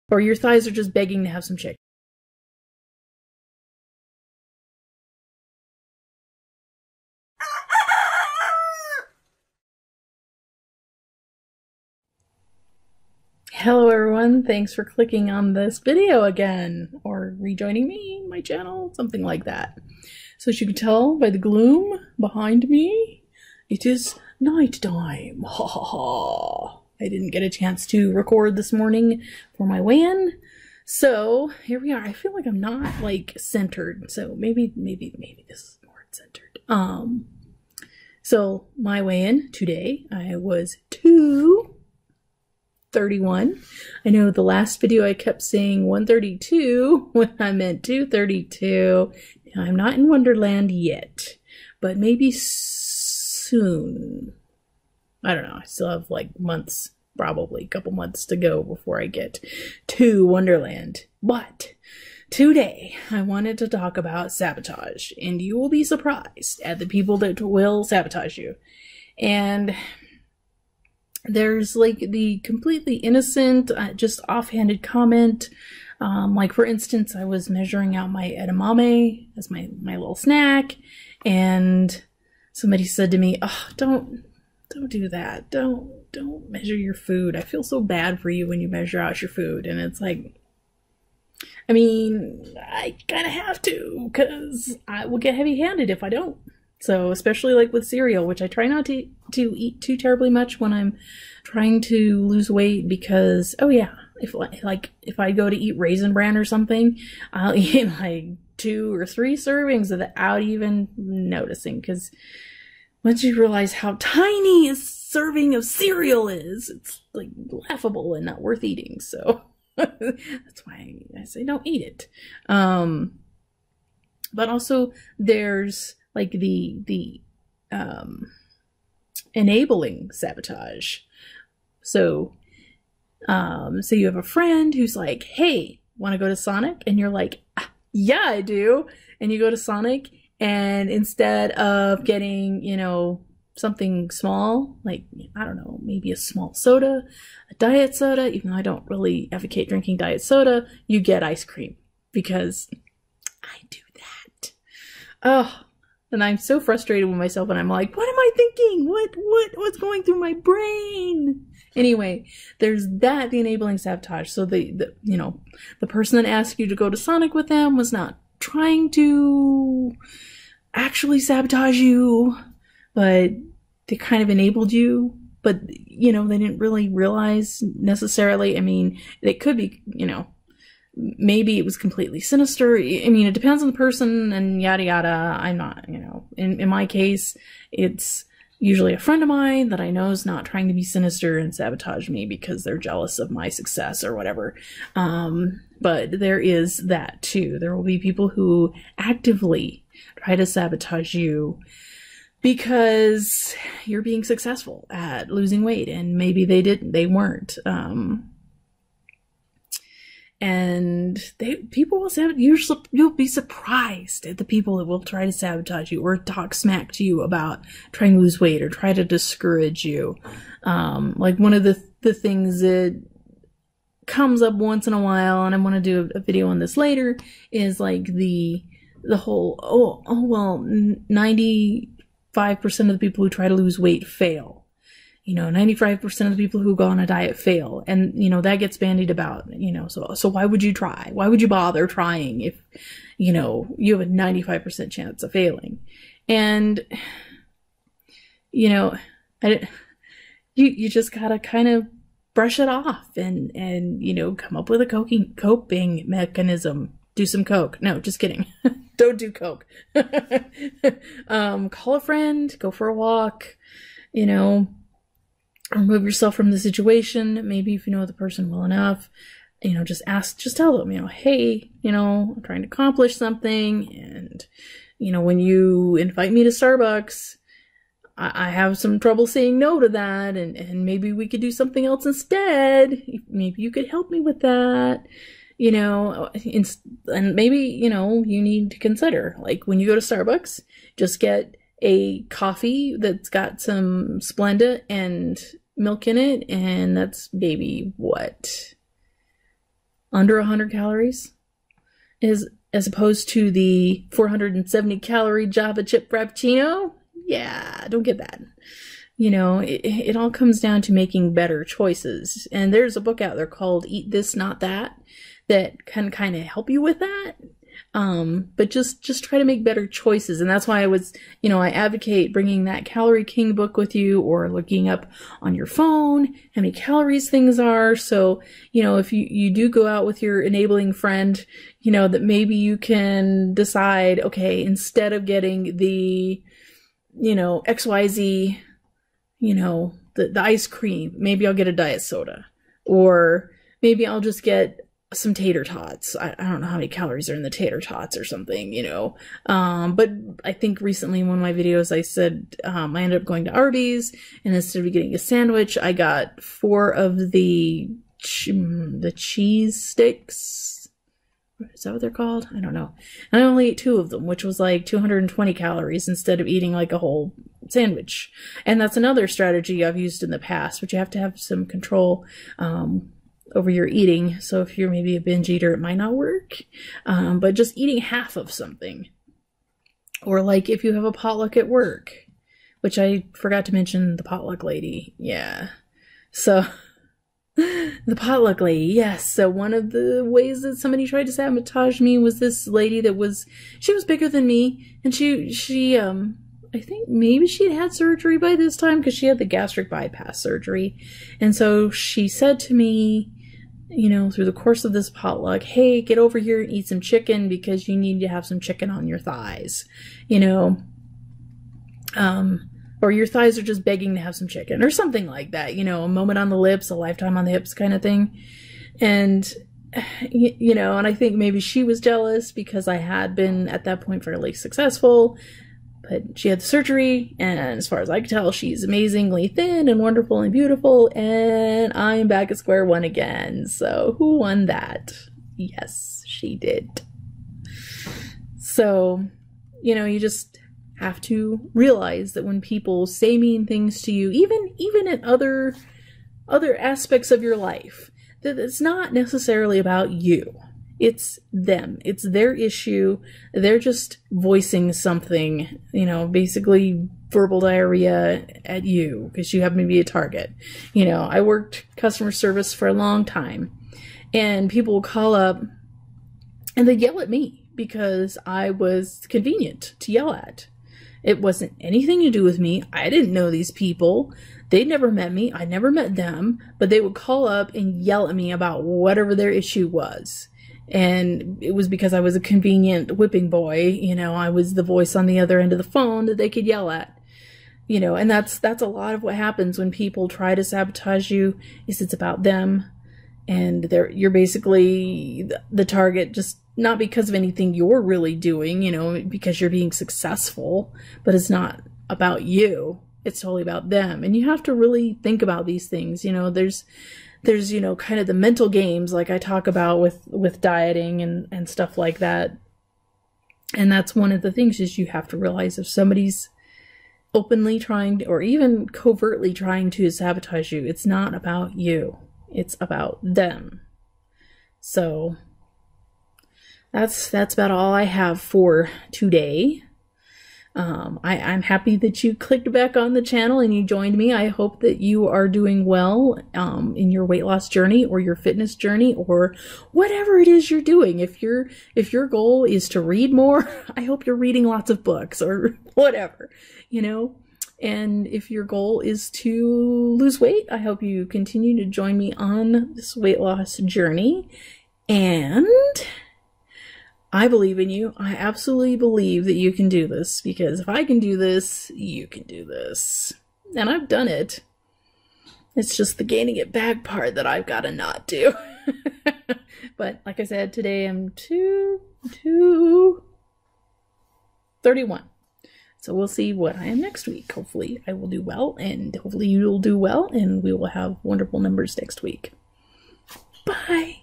Or your thighs are just begging to have some chicken. Hello everyone, thanks for clicking on this video again, or rejoining me, my channel, something like that. So as you can tell by the gloom behind me, it is night time. Ha ha ha. I didn't get a chance to record this morning for my weigh-in, so here we are. I feel like I'm not like centered, so maybe this is more centered. So my weigh-in today, I was 231. I know the last video I kept saying 132 when I meant 232. I'm not in Wonderland yet, but maybe soon. I don't know. I still have like months, probably a couple months to go before I get to Wonderland. But today I wanted to talk about sabotage, and you will be surprised at the people that will sabotage you. And there's like the completely innocent, just offhanded comment. Like for instance, I was measuring out my edamame as my little snack, and somebody said to me, "Oh, don't do that. Don't measure your food. I feel so bad for you when you measure out your food." And it's like, I mean, I kind of have to, because I will get heavy-handed if I don't. So especially like with cereal, which I try not to eat too terribly much when I'm trying to lose weight, because, oh yeah, if I go to eat Raisin Bran or something, I'll eat like 2 or 3 servings without even noticing, because once you realize how tiny a serving of cereal is, it's like laughable and not worth eating. So that's why I say don't eat it. But also there's like the enabling sabotage. So you have a friend who's like, "Hey, want to go to Sonic?" And you're like, "Yeah, I do." And you go to Sonic, and instead of getting, you know, something small, like, I don't know, maybe a small soda, a diet soda, even though I don't really advocate drinking diet soda, you get ice cream, because I do that. Oh, and I'm so frustrated with myself, and I'm like, what am I thinking? What's going through my brain? Anyway, there's that, the enabling sabotage. So the you know, the person that asked you to go to Sonic with them was not trying to actually sabotage you, but they kind of enabled you. But, you know, they didn't really realize necessarily. I mean, it could be, you know, maybe it was completely sinister. I mean, it depends on the person and yada yada. I'm not, you know, in my case, it's usually a friend of mine that I know is not trying to be sinister and sabotage me because they're jealous of my success or whatever. But there is that too. There will be people who actively try to sabotage you because you're being successful at losing weight, and maybe they weren't. And people will sabotage. You'll be surprised at the people that will try to sabotage you or talk smack to you about trying to lose weight or try to discourage you. Like one of the things that comes up once in a while, and I want to do a video on this later, is like the whole, oh well, 95% of the people who try to lose weight fail. You know, 95% of the people who go on a diet fail. And, you know, that gets bandied about, you know, so why would you try? Why would you bother trying if, you know, you have a 95% chance of failing? And, you know, you just gotta kind of brush it off and, you know, come up with a coping mechanism. Do some coke. No, just kidding. Don't do coke. Call a friend, go for a walk, you know, remove yourself from the situation. Maybe if you know the person well enough, you know, just tell them, you know, hey, you know, I'm trying to accomplish something, and, you know, when you invite me to Starbucks, I have some trouble saying no to that, and maybe we could do something else instead. Maybe you could help me with that, you know, and maybe, you know, you need to consider, like, when you go to Starbucks, just get a coffee that's got some Splenda and milk in it, and that's maybe what, under 100 calories as opposed to the 470 calorie Java chip frappuccino. Yeah, don't get that. You know, it all comes down to making better choices. And there's a book out there called Eat This, Not That, that can kind of help you with that. But just try to make better choices. And that's why I advocate bringing that Calorie King book with you, or looking up on your phone how many calories things are. So, you know, if you do go out with your enabling friend, you know, that maybe you can decide, okay, instead of getting the, you know, XYZ, you know, the ice cream, maybe I'll get a diet soda, or maybe I'll just get some tater tots. I don't know how many calories are in the tater tots or something, you know. But I think recently in one of my videos I said I ended up going to Arby's, and instead of getting a sandwich, I got 4 of the cheese sticks. Is that what they're called? I don't know. And I only ate 2 of them, which was like 220 calories instead of eating like a whole sandwich. And that's another strategy I've used in the past, but you have to have some control over your eating. So if you're maybe a binge eater, it might not work. But just eating half of something. Or like if you have a potluck at work, which I forgot to mention the potluck lady. Yeah. So the potluck lady, yes. So one of the ways that somebody tried to sabotage me was this lady that she was bigger than me, and she I think maybe she had surgery by this time, because she had the gastric bypass surgery. And so she said to me, you know, through the course of this potluck, hey, get over here and eat some chicken, because you need to have some chicken on your thighs, you know, or your thighs are just begging to have some chicken, or something like that, you know, a moment on the lips, a lifetime on the hips kind of thing. And, you know, and I think maybe she was jealous because I had been at that point fairly successful. But she had the surgery, and as far as I can tell, she's amazingly thin and wonderful and beautiful, and I'm back at square one again. So who won that? Yes, she did. So, you know, you just have to realize that when people say mean things to you, even in other aspects of your life, that it's not necessarily about you. It's them. It's their issue. They're just voicing something, you know, basically verbal diarrhea at you because you happen to be a target. You know, I worked customer service for a long time, and people will call up and they yell at me because I was convenient to yell at. It wasn't anything to do with me. I didn't know these people. They'd never met me. I never met them, but they would call up and yell at me about whatever their issue was. And it was because I was a convenient whipping boy. You know, I was the voice on the other end of the phone that they could yell at. You know, and that's a lot of what happens when people try to sabotage you, is it's about them. And you're basically the target, just not because of anything you're really doing, you know, because you're being successful, but it's not about you. It's totally about them. And you have to really think about these things. You know, there's, you know, kind of the mental games like I talk about with dieting and stuff like that. And that's one of the things, is you have to realize if somebody's openly trying to, or even covertly trying to sabotage you, it's not about you. It's about them. So that's about all I have for today. I'm happy that you clicked back on the channel and you joined me. I hope that you are doing well in your weight loss journey or your fitness journey or whatever it is you're doing. If your goal is to read more, I hope you're reading lots of books or whatever, you know. And if your goal is to lose weight, I hope you continue to join me on this weight loss journey. And I believe in you. I absolutely believe that you can do this, because if I can do this, you can do this. And I've done it. It's just the gaining it back part that I've got to not do. But like I said, today I'm 231. So we'll see what I am next week. Hopefully I will do well, and hopefully you will do well, and we will have wonderful numbers next week. Bye.